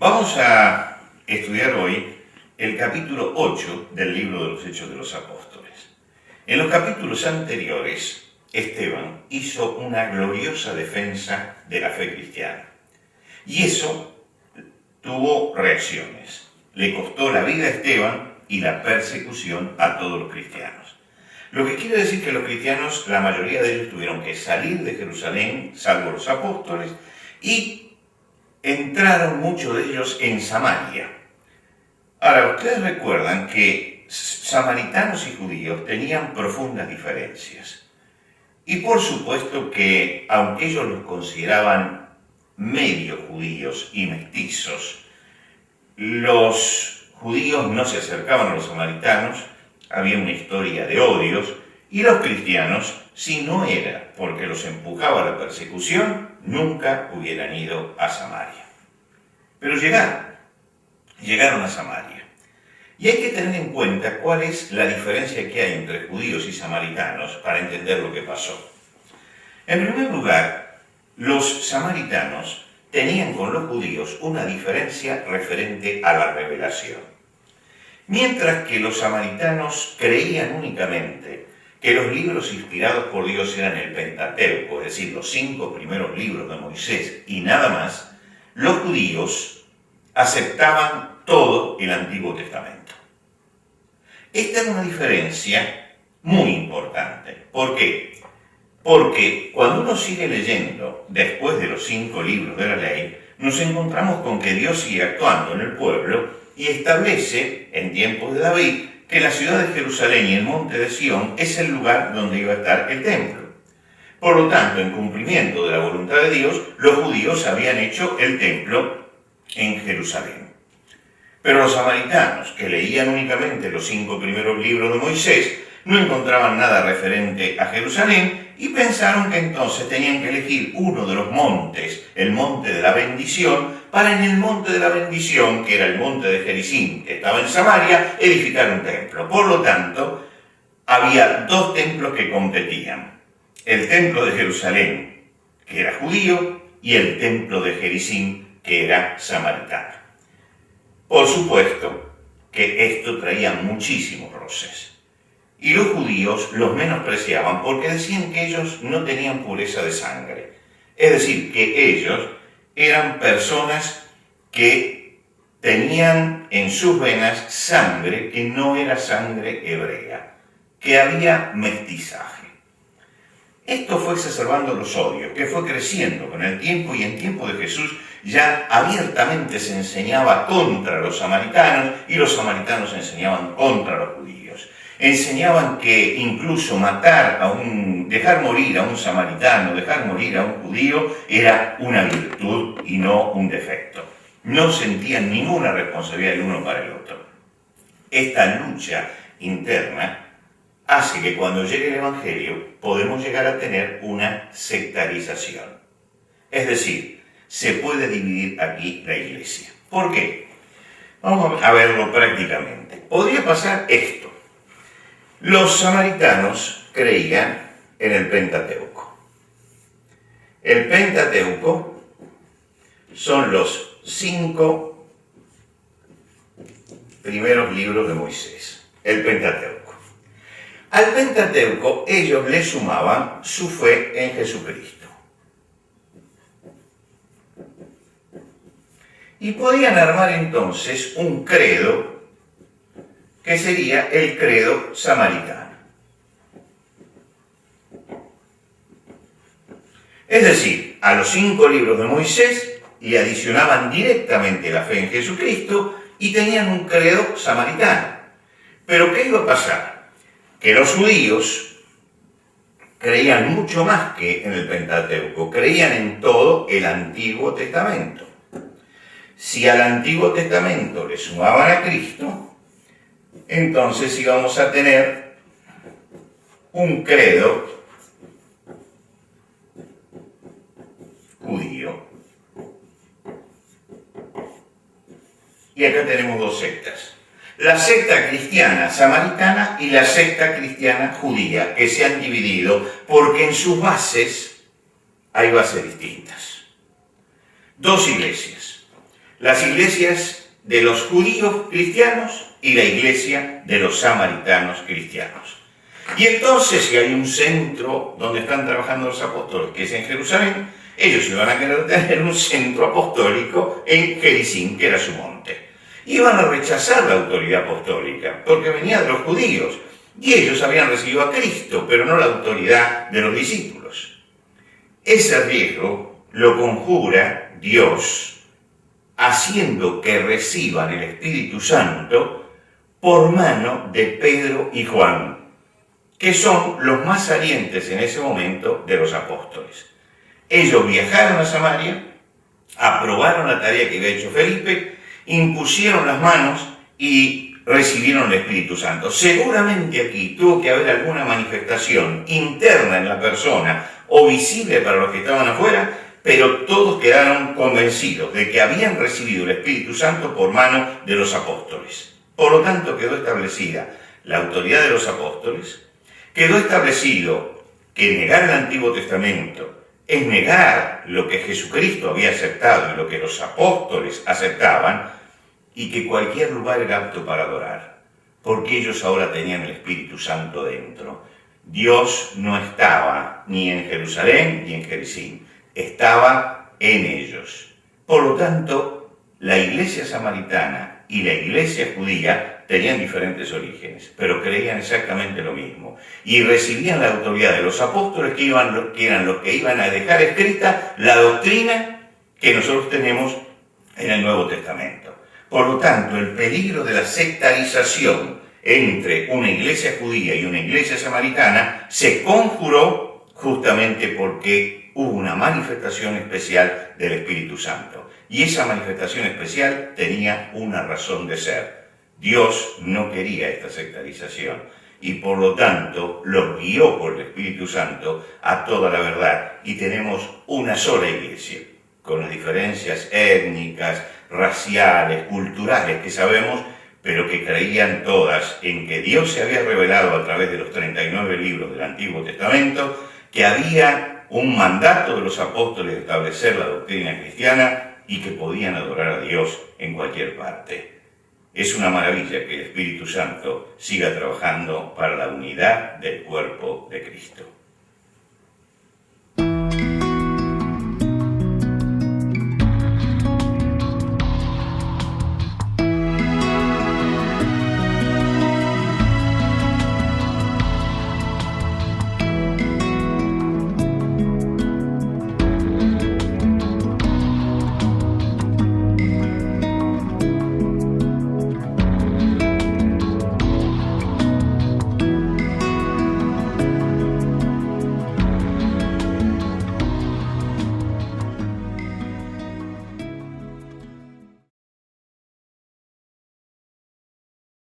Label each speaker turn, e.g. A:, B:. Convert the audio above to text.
A: Vamos a estudiar hoy el capítulo 8 del libro de los Hechos de los Apóstoles. En los capítulos anteriores, Esteban hizo una gloriosa defensa de la fe cristiana. Y eso tuvo reacciones. Le costó la vida a Esteban y la persecución a todos los cristianos. Lo que quiere decir que los cristianos, la mayoría de ellos tuvieron que salir de Jerusalén, salvo los apóstoles, y entraron muchos de ellos en Samaria. Ahora, ustedes recuerdan que samaritanos y judíos tenían profundas diferencias. Y por supuesto que, aunque ellos los consideraban medio judíos y mestizos, los judíos no se acercaban a los samaritanos, había una historia de odios, y los cristianos, si no era porque los empujaba a la persecución, nunca hubieran ido a Samaria. Pero llegaron a Samaria. Y hay que tener en cuenta cuál es la diferencia que hay entre judíos y samaritanos para entender lo que pasó. En primer lugar, los samaritanos tenían con los judíos una diferencia referente a la revelación. Mientras que los samaritanos creían únicamente que los libros inspirados por Dios eran el Pentateuco, es decir, los 5 primeros libros de Moisés y nada más, los judíos aceptaban todo el Antiguo Testamento. Esta es una diferencia muy importante. ¿Por qué? Porque cuando uno sigue leyendo después de los 5 libros de la ley, nos encontramos con que Dios sigue actuando en el pueblo y establece, en tiempos de David, que la ciudad de Jerusalén y el monte de Sión es el lugar donde iba a estar el templo. Por lo tanto, en cumplimiento de la voluntad de Dios, los judíos habían hecho el templo en Jerusalén. Pero los samaritanos, que leían únicamente los 5 primeros libros de Moisés, no encontraban nada referente a Jerusalén y pensaron que entonces tenían que elegir uno de los montes, el monte de la bendición, para en el monte de la bendición, que era el monte de Gerizim, que estaba en Samaria, edificar un templo. Por lo tanto, había 2 templos que competían. El templo de Jerusalén, que era judío, y el templo de Gerizim, que era samaritano. Por supuesto que esto traía muchísimos roces. Y los judíos los menospreciaban porque decían que ellos no tenían pureza de sangre. Es decir, que ellos eran personas que tenían en sus venas sangre que no era sangre hebrea, que había mestizaje. Esto fue exacerbando los odios, que fue creciendo con el tiempo, y en tiempo de Jesús ya abiertamente se enseñaba contra los samaritanos y los samaritanos enseñaban contra los judíos. Enseñaban que incluso dejar morir a un samaritano, dejar morir a un judío, era una virtud y no un defecto. No sentían ninguna responsabilidad el uno para el otro. Esta lucha interna hace que cuando llegue el Evangelio podemos llegar a tener una sectarización. Es decir, se puede dividir aquí la iglesia. ¿Por qué? Vamos a verlo prácticamente. Podría pasar esto. Los samaritanos creían en el Pentateuco. El Pentateuco son los 5 primeros libros de Moisés. El Pentateuco. Al Pentateuco ellos le sumaban su fe en Jesucristo. Y podían armar entonces un credo que sería el credo samaritano. Es decir, a los 5 libros de Moisés le adicionaban directamente la fe en Jesucristo y tenían un credo samaritano. Pero ¿qué iba a pasar? Que los judíos creían mucho más que en el Pentateuco, creían en todo el Antiguo Testamento. Si al Antiguo Testamento le sumaban a Cristo, entonces íbamos a tener un credo judío. Y acá tenemos 2 sectas. La secta cristiana samaritana y la secta cristiana judía, que se han dividido porque en sus bases hay bases distintas. 2 iglesias. las iglesias de los judíos cristianos y la iglesia de los samaritanos cristianos. Y entonces, si hay un centro donde están trabajando los apóstoles, que es en Jerusalén, ellos iban a querer tener un centro apostólico en Gerizim, que era su monte. Iban a rechazar la autoridad apostólica, porque venía de los judíos, y ellos habían recibido a Cristo, pero no la autoridad de los discípulos. Ese riesgo lo conjura Dios, haciendo que reciban el Espíritu Santo por mano de Pedro y Juan, que son los más salientes en ese momento de los apóstoles. Ellos viajaron a Samaria, aprobaron la tarea que había hecho Felipe, impusieron las manos y recibieron el Espíritu Santo. Seguramente aquí tuvo que haber alguna manifestación interna en la persona o visible para los que estaban afuera, pero todos quedaron convencidos de que habían recibido el Espíritu Santo por mano de los apóstoles. Por lo tanto, quedó establecida la autoridad de los apóstoles, quedó establecido que negar el Antiguo Testamento es negar lo que Jesucristo había aceptado y lo que los apóstoles aceptaban, y que cualquier lugar era apto para adorar, porque ellos ahora tenían el Espíritu Santo dentro. Dios no estaba ni en Jerusalén ni en Gerizim, estaba en ellos. Por lo tanto, la iglesia samaritana y la iglesia judía tenían diferentes orígenes, pero creían exactamente lo mismo. Y recibían la autoridad de los apóstoles, que eran los que iban a dejar escrita la doctrina que nosotros tenemos en el Nuevo Testamento. Por lo tanto, el peligro de la sectarización entre una iglesia judía y una iglesia samaritana se conjuró justamente porque hubo una manifestación especial del Espíritu Santo. Y esa manifestación especial tenía una razón de ser. Dios no quería esta sectarización y por lo tanto los guió por el Espíritu Santo a toda la verdad. Y tenemos una sola iglesia, con las diferencias étnicas, raciales, culturales que sabemos, pero que creían todas en que Dios se había revelado a través de los 39 libros del Antiguo Testamento, que había un mandato de los apóstoles de establecer la doctrina cristiana y que podían adorar a Dios en cualquier parte. Es una maravilla que el Espíritu Santo siga trabajando para la unidad del cuerpo de Cristo.